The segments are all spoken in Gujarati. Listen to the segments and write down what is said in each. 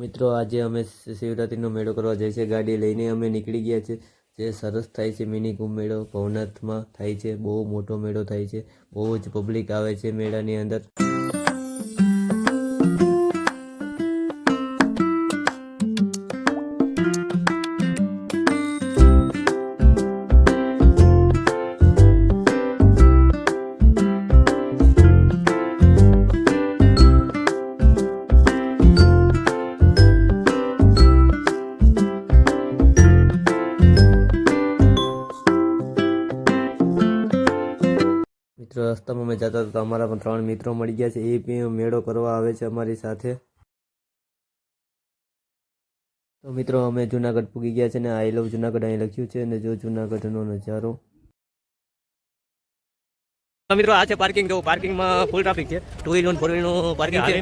મિત્રો આજે અમે શિવરાત્રીનો મેળો કરવા જઈએ છીએ। ગાડી લઈને અમે નીકળી ગયા છે। જે સરસ થાય છે મિની કુંભ મેળો ભવનાથમાં થાય છે। બહુ મોટો મેળો થાય છે, બહુ જ પબ્લિક આવે છે મેળાની અંદર। મિત્રો રસ્તામાં અમે જતા હતા તો અમારા પણ 3 મિત્રો મળી ગયા છે। એ બી મેળો કરવા આવે છે અમારી સાથે। તો મિત્રો અમે જુનાગઢ પૂગી ગયા છે ને આઈ લવ જુનાગઢ અહીં લખ્યું છે અને જો જુનાગઢનો નજારો। મિત્રો આ છે પાર્કિંગ। જો પાર્કિંગમાં ફૂલ ટ્રાફિક છે। 2 વ્હીલ 4 વ્હીલ નું પાર્કિંગ છે।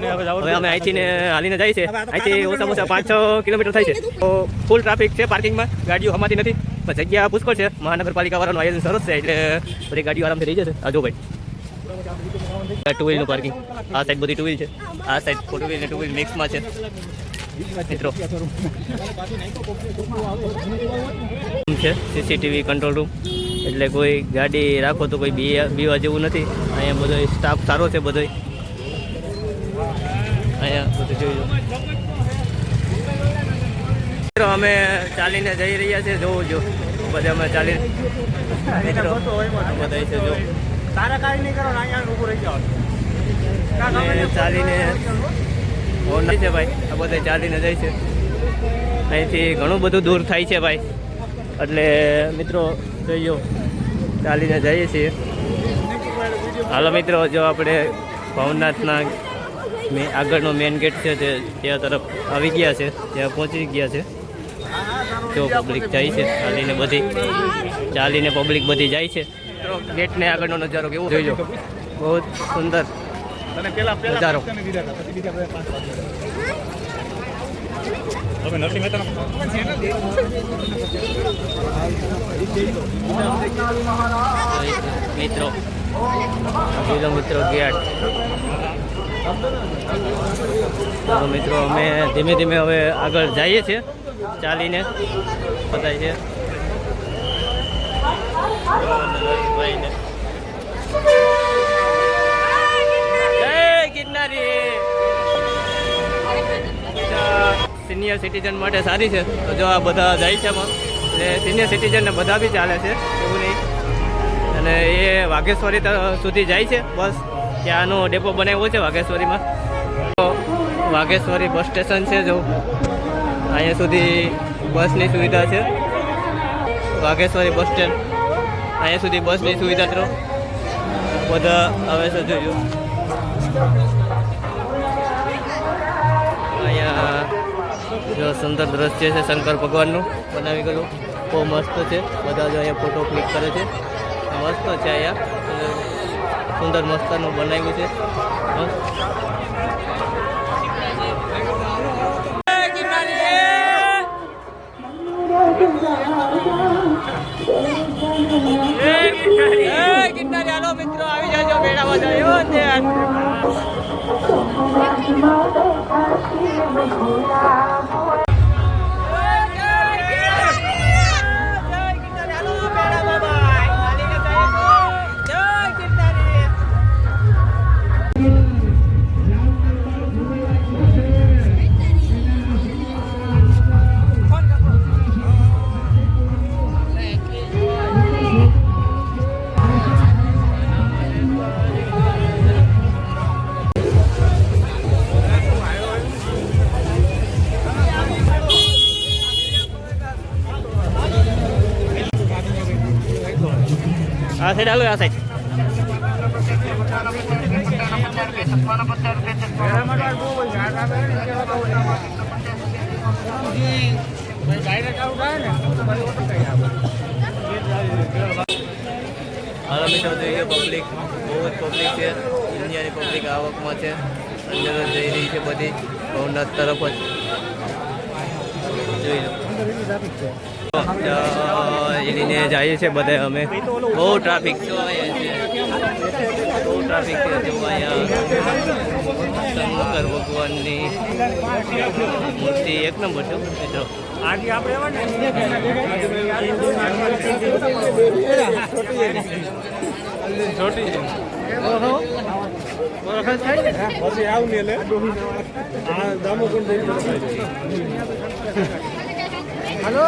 હવે અમે અહીંથી ને હાલીને જાય છે। અહીંથી ઓછામાં ઓછા 5-6 કિલોમીટર થાય છે। તો ફૂલ ટ્રાફિક છે પાર્કિંગમાં, ગાડીઓ હમાતી નથી, પણ જગ્યા પુષ્કળ છે। મહાનગરપાલિકા વાળાનું આયોજન સરસ છે એટલે બધી ગાડીઓ આરામથી રહી જશે। આ જો ભાઈ 2 વ્હીલ નું પાર્કિંગ, આ સાઈડ બધી 2 વ્હીલ છે, આ સાઈડ 4 વ્હીલ ને 2 વ્હીલ મિક્સમાં છે મિત્રો। છે સીસીટીવી કંટ્રોલ રૂમ, એટલે કોઈ ગાડી રાખો તો કોઈ બીવા જેવું નથી। અહીંયા બધો સ્ટાફ સારો છે બધો। અહીંયા બધું જોઈ લો। અમે ચાલીને જઈ રહ્યા છીએ। જોવું જો બધા અમે ચાલી મિત્રો બધા છે જો ચાલીને છે ભાઈ। આ બધા ચાલીને જાય છે। અહીંથી ઘણું બધું દૂર થાય છે ભાઈ, એટલે મિત્રો જોઈએ ચાલીને જઈએ છીએ। હાલો મિત્રો, જો આપણે ભવનાથના આગળનો મેઇન ગેટ છે ત્યાં તરફ આવી ગયા છે, ત્યાં પહોંચી ગયા છે। જો પબ્લિક જાય છે ચાલીને, બધી ચાલીને પબ્લિક બધી જાય છે। ગેટને આગળનો નજારો કેવો જોઈ લો, બહુ સુંદર નજારો। મિત્રો મિત્રો ગેટ મિત્રો અમે ધીમે ધીમે હવે આગળ જઈએ છીએ ચાલીને બતાય છે। સિનિયર સિટીઝન માટે સારી છે, તો જો આ બધા જાય છે એમાં, એટલે સિનિયર સિટીઝનને બધા બી ચાલે છે એવું નહીં। અને એ વાઘેશ્વરી સુધી જાય છે બસ, ત્યાંનો ડેપો બનાવ્યો છે વાઘેશ્વરીમાં। તો વાઘેશ્વરી બસ સ્ટેશન છે, જો અહીંયા સુધી બસની સુવિધા છે। વાઘેશ્વરી બસ સ્ટેન્ડ, અહીંયા સુધી બસની સુવિધા તો બધા આવે છે જોજો। અહીંયા જો સુંદર દ્રશ્ય છે શંકર ભગવાનનું બનાવી ગયેલું, બહુ મસ્ત છે। બધા જો અહીંયા ફોટો ક્લિક કરે છે, મસ્ત છે। અહીંયા સુંદર મસ્તનું બનાવ્યું છે। હાલો મિત્રો, આવી જાજો મેળામાં જાય। આ સાઈડ હાલો, આ સાઈડ હાલો મિત્રો જોઈએ પબ્લિક, બહુ જ પબ્લિક છે। ઇન્ડિયાની પબ્લિક આવકમાં છે, અંદર જઈ રહી છે બધી ભવનાથ તરફ જ જોઈ લો। એની જાય છે બધા અમે, બહુ ટ્રાફિક છે। ટ્રાફિક છે. જો અહીંયા શંકર ભગવાનની મૂર્તિ એક નંબર છે મિત્રો. આજે આપણે છોટી પછી આવું ને આ દામો પણ હલો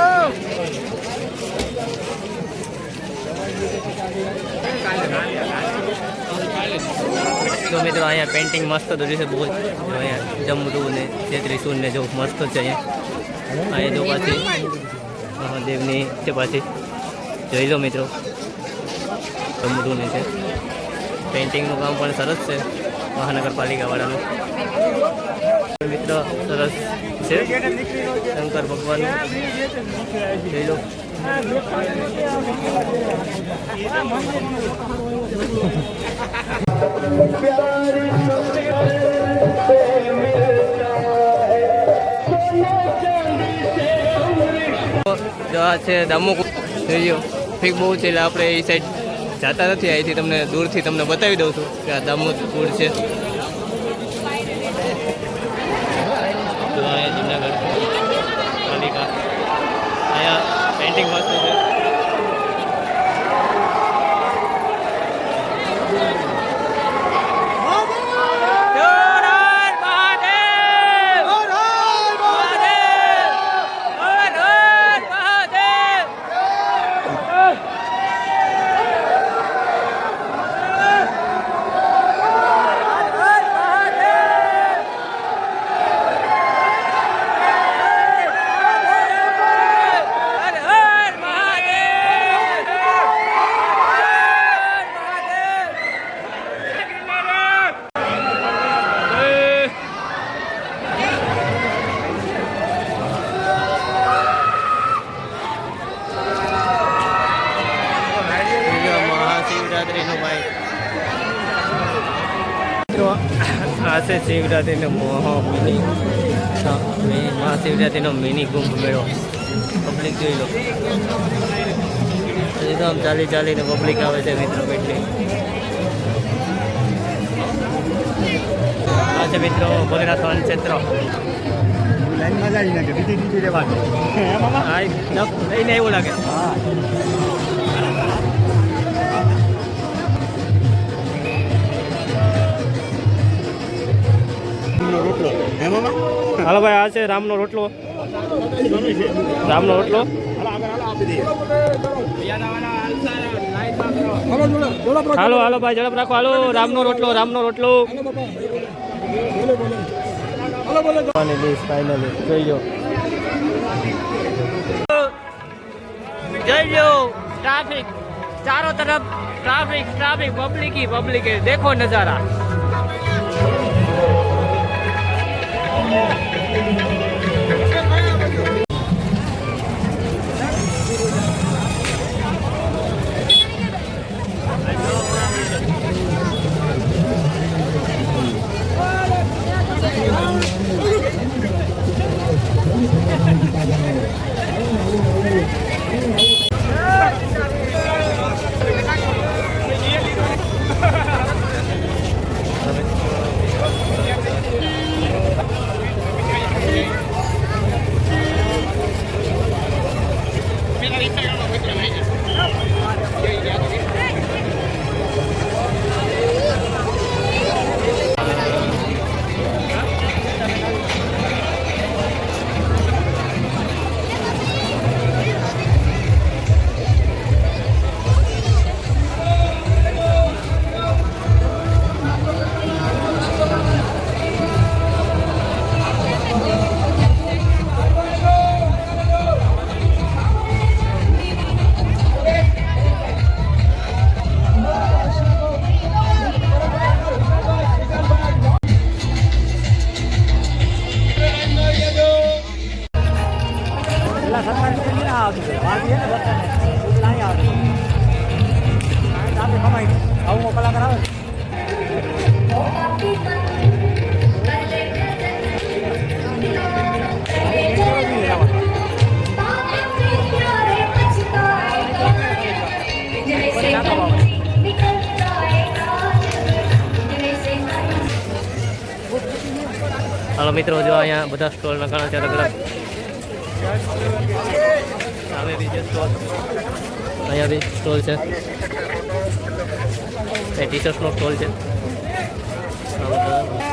તો મિત્રો અહીંયા પેઇન્ટિંગ મસ્ત દોરી છે બહુ જ. અહીંયા જમરૂ ને તેત્રીસુર ને જો મસ્ત છે અહીંયા જો પાછી મહાદેવની છે પાછી જોઈ લો મિત્રો. જમરૂ ને છે પેઇન્ટિંગનું કામ પણ સરસ છે મહાનગરપાલિકાવાળાનું. મિત્રો સરસ છે શંકર ભગવાન જોઈ લો. જો આ છે દામો જોઈ લો. ફીક બહુ છે એટલે આપણે એ સાઈડ જાતા નથી. અહીંથી તમને દૂરથી તમને બતાવી દઉં છું કે આ દામોદપુર છે. જુનાગઢ પાલિકા અહીંયા પેઇન્ટિંગ મસ્ત છે. આ છે શિવરાત્રિનો મહાશિવરાત્રિનો મિની કુંભ મેળો. પબ્લિક જોઈ લો. હજી તો આમ ચાલીને પબ્લિક આવે છે મિત્રો કેટલી. આ છે મિત્રો ભોલેનાથ વન ક્ષેત્ર. લઈને એવું લાગે. હાલો ભાઈ આ છે રામનો રોટલો. રામનો રોટલો હાલો હાલો ભાઈ ઝડપ રાખો. હાલો રામનો રોટલો. રામનો રોટલો ફાઇનલી જોઈ લો. જોઈ લો ટ્રાફિક ચારો તરફ. ટ્રાફિક પબ્લિક દેખો નજારા. હાલો મિત્રો, જો અહીંયા બધા સ્ટોલ નખાણા છે અલગ અલગ. સામે બીજો સ્ટોલ, અહીંયા બી સ્ટોલ છે. એ ટી શર્ટનો સ્ટોલ છે. આ બધા